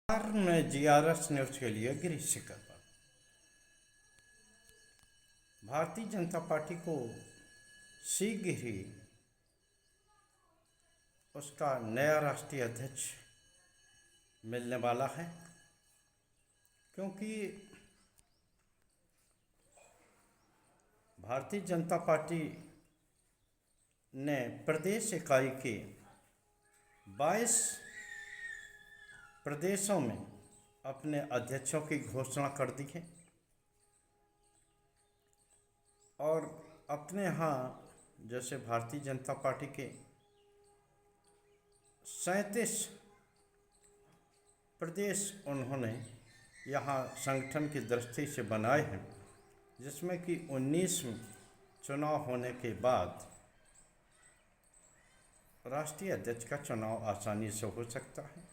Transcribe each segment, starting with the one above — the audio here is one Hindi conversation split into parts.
मैं जीआरएस न्यूज के लिए गिरीश शेखर। भारतीय जनता पार्टी को शीघ्र ही उसका नया राष्ट्रीय अध्यक्ष मिलने वाला है, क्योंकि भारतीय जनता पार्टी ने प्रदेश इकाई के 22 प्रदेशों में अपने अध्यक्षों की घोषणा कर दी है और अपने यहाँ जैसे भारतीय जनता पार्टी के 37 प्रदेश उन्होंने यहाँ संगठन की दृष्टि से बनाए हैं, जिसमें कि 19 में चुनाव होने के बाद राष्ट्रीय अध्यक्ष का चुनाव आसानी से हो सकता है।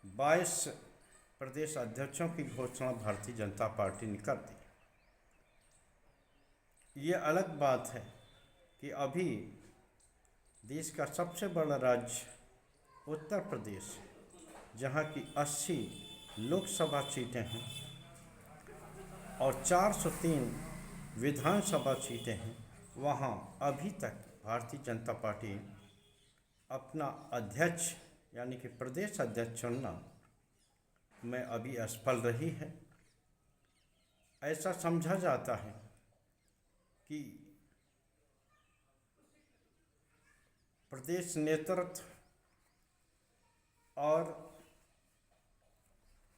22 प्रदेश अध्यक्षों की घोषणा भारतीय जनता पार्टी ने कर दी। ये अलग बात है कि अभी देश का सबसे बड़ा राज्य उत्तर प्रदेश, जहाँ की 80 लोकसभा सीटें हैं और 403 विधानसभा सीटें हैं, वहाँ अभी तक भारतीय जनता पार्टी अपना अध्यक्ष यानी कि प्रदेश अध्यक्ष चुनना में अभी असफल रही है। ऐसा समझा जाता है कि प्रदेश नेतृत्व और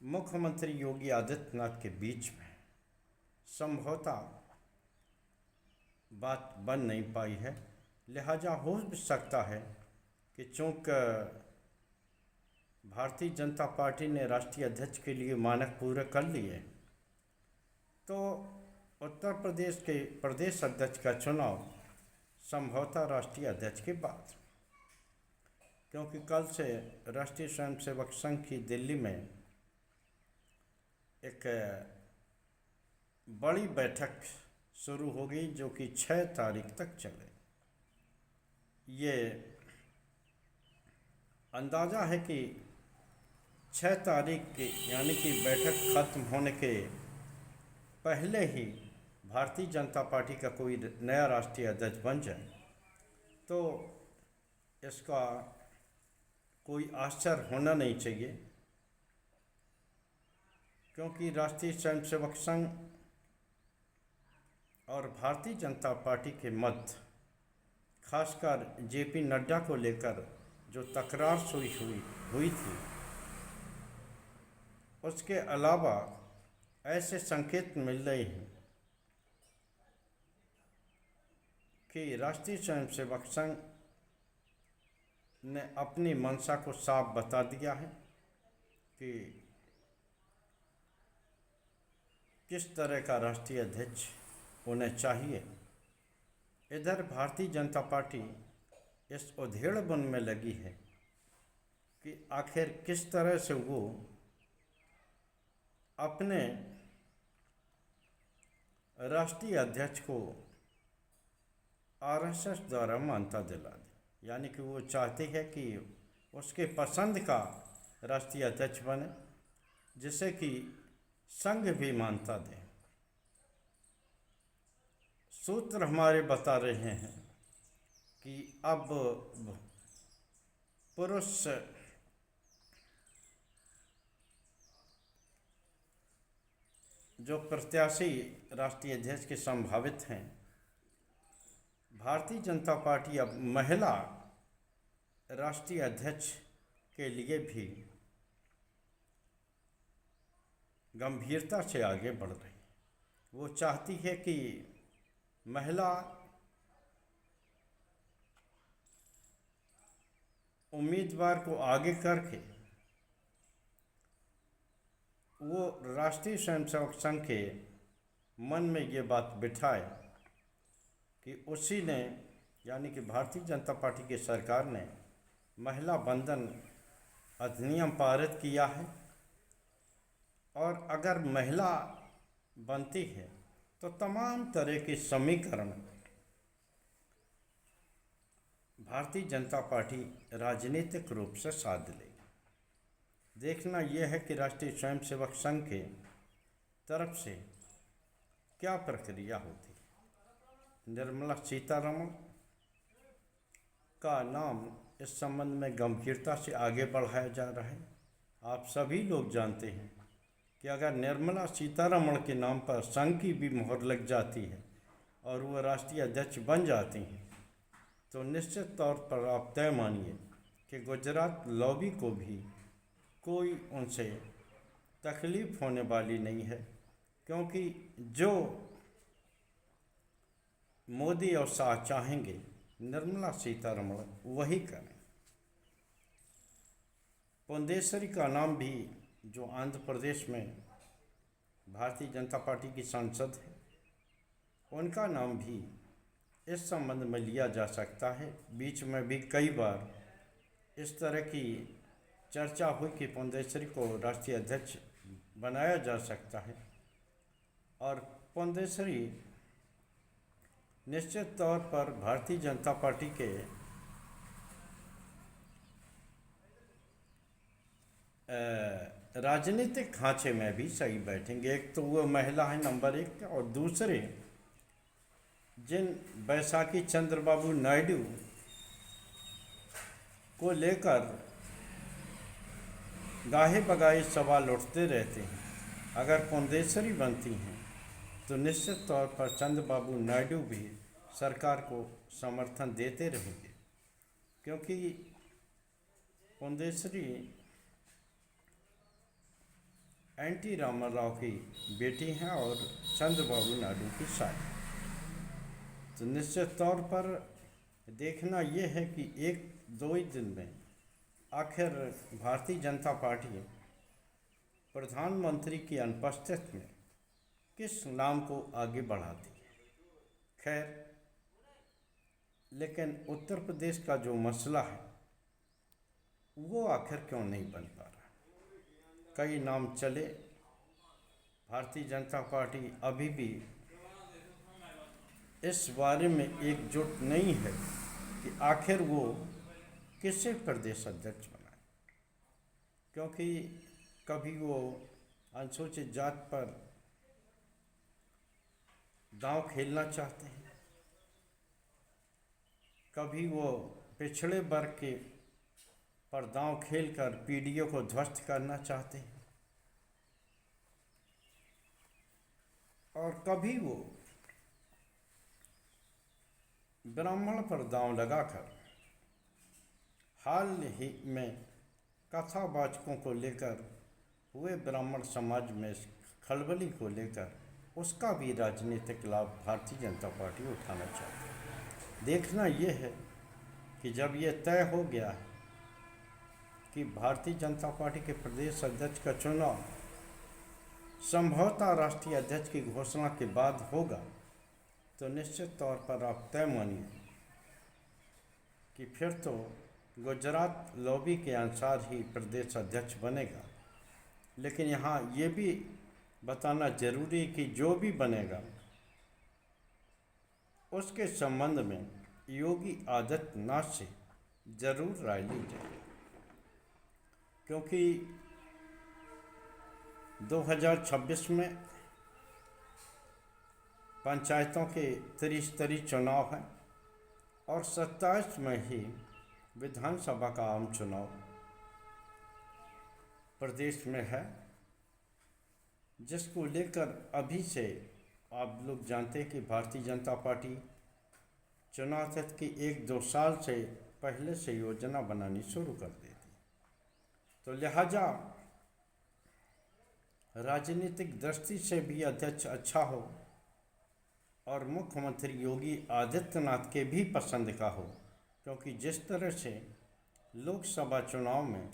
मुख्यमंत्री योगी आदित्यनाथ के बीच में संभवतः बात बन नहीं पाई है। लिहाजा हो भी सकता है कि चूँकि भारतीय जनता पार्टी ने राष्ट्रीय अध्यक्ष के लिए मानक पूरे कर लिए, तो उत्तर प्रदेश के प्रदेश अध्यक्ष का चुनाव संभवतः राष्ट्रीय अध्यक्ष के बाद, क्योंकि कल से राष्ट्रीय स्वयंसेवक संघ की दिल्ली में एक बड़ी बैठक शुरू हो गई, जो कि 6 तारीख तक चले। ये अंदाज़ा है कि 6 तारीख की यानी कि बैठक खत्म होने के पहले ही भारतीय जनता पार्टी का कोई नया राष्ट्रीय अध्यक्ष बन जाए, तो इसका कोई आश्चर्य होना नहीं चाहिए, क्योंकि राष्ट्रीय स्वयंसेवक संघ और भारतीय जनता पार्टी के मध्य खासकर जेपी नड्डा को लेकर जो तकरार हुई थी, उसके अलावा ऐसे संकेत मिल रहे हैं कि राष्ट्रीय स्वयंसेवक संघ ने अपनी मंशा को साफ बता दिया है कि किस तरह का राष्ट्रीय अध्यक्ष उन्हें चाहिए। इधर भारतीय जनता पार्टी इस उधेड़-बुन में लगी है कि आखिर किस तरह से वो अपने राष्ट्रीय अध्यक्ष को आरएसएस द्वारा मान्यता दिला दे, यानी कि वो चाहती है कि उसके पसंद का राष्ट्रीय अध्यक्ष बने, जिसे कि संघ भी मान्यता दे। सूत्र हमारे बता रहे हैं कि अब पुरुष जो प्रत्याशी राष्ट्रीय अध्यक्ष के संभावित हैं, भारतीय जनता पार्टी अब महिला राष्ट्रीय अध्यक्ष के लिए भी गंभीरता से आगे बढ़ रही। वो चाहती है कि महिला उम्मीदवार को आगे करके वो राष्ट्रीय स्वयंसेवक संघ के मन में ये बात बिठाए कि उसी ने यानी कि भारतीय जनता पार्टी की सरकार ने महिला बंधन अधिनियम पारित किया है, और अगर महिला बनती है तो तमाम तरह के समीकरण भारतीय जनता पार्टी राजनीतिक रूप से साध लेगी। देखना यह है कि राष्ट्रीय स्वयंसेवक संघ के तरफ से क्या प्रक्रिया होती है। निर्मला सीतारमण का नाम इस संबंध में गंभीरता से आगे बढ़ाया जा रहा है। आप सभी लोग जानते हैं कि अगर निर्मला सीतारमण के नाम पर संघ की भी मोहर लग जाती है और वह राष्ट्रीय अध्यक्ष बन जाती हैं, तो निश्चित तौर पर आप तय मानिए कि गुजरात लॉबी को भी कोई उनसे तकलीफ होने वाली नहीं है, क्योंकि जो मोदी और शाह चाहेंगे निर्मला सीतारमण वही करें। पुंडेश्वरी का नाम भी, जो आंध्र प्रदेश में भारतीय जनता पार्टी की सांसद है, उनका नाम भी इस संबंध में लिया जा सकता है। बीच में भी कई बार इस तरह की चर्चा हुई कि पुंडेश्वरी को राष्ट्रीय अध्यक्ष बनाया जा सकता है, और पुंडेश्वरी निश्चित तौर पर भारतीय जनता पार्टी के राजनीतिक खांचे में भी सही बैठेंगे। एक तो वो महिला है नंबर एक, और दूसरे जिन बैसाखी चंद्रबाबू नायडू को लेकर गाहे बगाहे सवाल उठते रहते हैं, अगर पुंडेश्वरी बनती हैं तो निश्चित तौर पर चंद्रबाबू नायडू भी सरकार को समर्थन देते रहेंगे, क्योंकि पुंडेश्वरी एनटी रामाराव की बेटी हैं और चंद्रबाबू नायडू की साली। तो निश्चित तौर पर देखना यह है कि एक दो ही दिन में आखिर भारतीय जनता पार्टी प्रधानमंत्री की अनुपस्थिति में किस नाम को आगे बढ़ाती है। खैर, लेकिन उत्तर प्रदेश का जो मसला है वो आखिर क्यों नहीं बन पा रहा। कई नाम चले, भारतीय जनता पार्टी अभी भी इस बारे में एकजुट नहीं है कि आखिर वो किसे प्रदेश अध्यक्ष बनाए, क्योंकि कभी वो अनुसूचित जात पर दांव खेलना चाहते हैं, कभी वो पिछड़े वर्ग के पर दांव खेलकर पीडीओ को ध्वस्त करना चाहते हैं, और कभी वो ब्राह्मण पर दांव लगाकर हाल ही में कथावाचकों को लेकर हुए ब्राह्मण समाज में खलबली को लेकर उसका भी राजनीतिक लाभ भारतीय जनता पार्टी उठाना चाहती है। देखना यह है कि जब ये तय हो गया है कि भारतीय जनता पार्टी के प्रदेश अध्यक्ष का चुनाव संभवतः राष्ट्रीय अध्यक्ष की घोषणा के बाद होगा, तो निश्चित तौर पर आप तय मानिए कि फिर तो गुजरात लॉबी के अनुसार ही प्रदेश अध्यक्ष बनेगा। लेकिन यहाँ ये भी बताना जरूरी है कि जो भी बनेगा उसके संबंध में योगी आदित्यनाथ से जरूर राय ली जाए, क्योंकि 2026 में पंचायतों के त्रिस्तरीय चुनाव हैं और 27 में ही विधानसभा का आम चुनाव प्रदेश में है, जिसको लेकर अभी से आप लोग जानते हैं कि भारतीय जनता पार्टी चुनाव तिथि की 1-2 साल से पहले से योजना बनानी शुरू कर देती। तो लिहाजा राजनीतिक दृष्टि से भी अध्यक्ष अच्छा हो और मुख्यमंत्री योगी आदित्यनाथ के भी पसंद का हो, क्योंकि जिस तरह से लोकसभा चुनाव में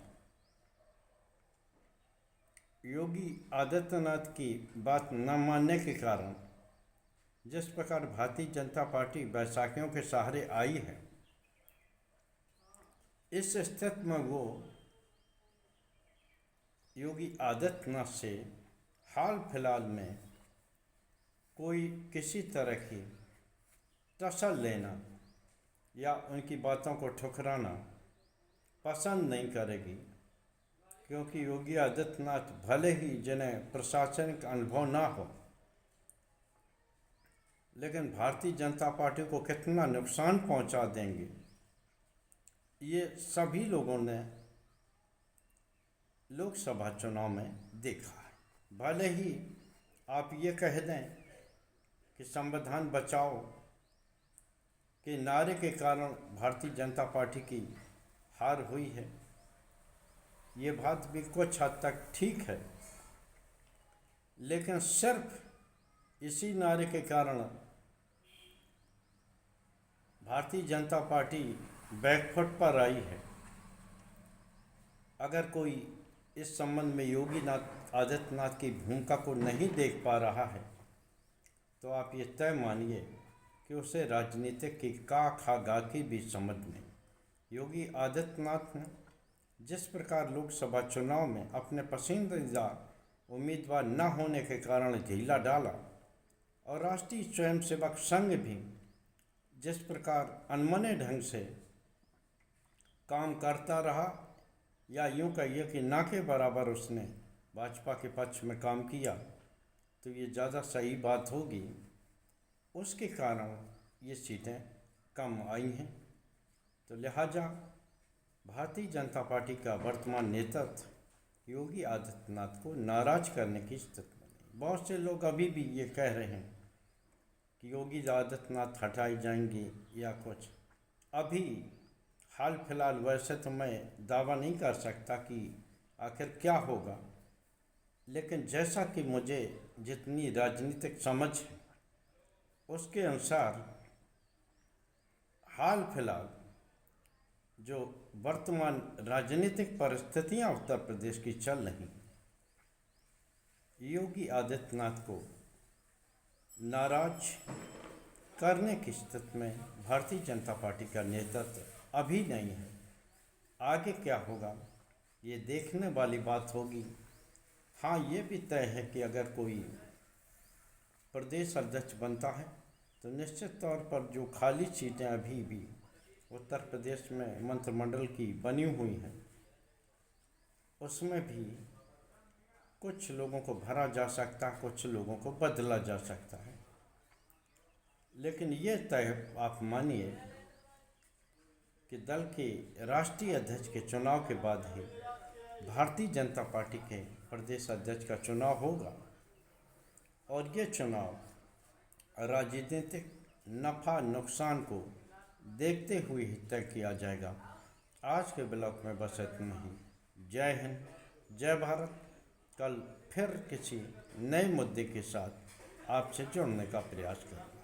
योगी आदित्यनाथ की बात न मानने के कारण जिस प्रकार भारतीय जनता पार्टी बैसाखियों के सहारे आई है, इस स्थिति में वो योगी आदित्यनाथ से हाल फिलहाल में कोई किसी तरह की टसल लेना या उनकी बातों को ठुकराना पसंद नहीं करेगी, क्योंकि योगी आदित्यनाथ भले ही जिन्हें प्रशासनिक अनुभव ना हो, लेकिन भारतीय जनता पार्टी को कितना नुकसान पहुंचा देंगे ये सभी लोगों ने लोकसभा चुनाव में देखा है। भले ही आप ये कह दें कि संविधान बचाओ के नारे के कारण भारतीय जनता पार्टी की हार हुई है, ये बात भी कुछ हद तक ठीक है, लेकिन सिर्फ इसी नारे के कारण भारतीय जनता पार्टी बैकफुट पर आई है। अगर कोई इस संबंध में योगी आदित्यनाथ की भूमिका को नहीं देख पा रहा है तो आप ये तय मानिए कि उसे राजनीतिक की का खा गा की भी समझ नहीं। योगी आदित्यनाथ ने जिस प्रकार लोकसभा चुनाव में अपने पसंदीदा उम्मीदवार न होने के कारण ढीला डाला और राष्ट्रीय स्वयंसेवक संघ भी जिस प्रकार अनमने ढंग से काम करता रहा, या यूँ कहिए कि ना के बराबर उसने भाजपा के पक्ष में काम किया, तो ये ज़्यादा सही बात होगी। उसके कारण ये सीटें कम आई हैं। तो लिहाजा भारतीय जनता पार्टी का वर्तमान नेतृत्व योगी आदित्यनाथ को नाराज करने की स्थिति में नहीं। बहुत से लोग अभी भी ये कह रहे हैं कि योगी आदित्यनाथ हटाए जाएंगे या कुछ। अभी हाल फिलहाल वैसे तो मैं दावा नहीं कर सकता कि आखिर क्या होगा, लेकिन जैसा कि मुझे जितनी राजनीतिक समझ है उसके अनुसार हाल फिलहाल जो वर्तमान राजनीतिक परिस्थितियां उत्तर प्रदेश की चल रही, योगी आदित्यनाथ को नाराज करने की स्थिति में भारतीय जनता पार्टी का नेतृत्व अभी नहीं है। आगे क्या होगा ये देखने वाली बात होगी। हाँ, ये भी तय है कि अगर कोई प्रदेश अध्यक्ष बनता है तो निश्चित तौर पर जो खाली सीटें अभी भी उत्तर प्रदेश में मंत्रिमंडल की बनी हुई हैं उसमें भी कुछ लोगों को भरा जा सकता है, कुछ लोगों को बदला जा सकता है। लेकिन ये तय आप मानिए कि दल के राष्ट्रीय अध्यक्ष के चुनाव के बाद ही भारतीय जनता पार्टी के प्रदेश अध्यक्ष का चुनाव होगा और ये चुनाव राजनीतिक नफ़ा नुकसान को देखते हुए ही तय किया जाएगा। आज के ब्लॉग में बस इतना ही। जय हिंद, जय भारत। कल फिर किसी नए मुद्दे के साथ आपसे जुड़ने का प्रयास करें।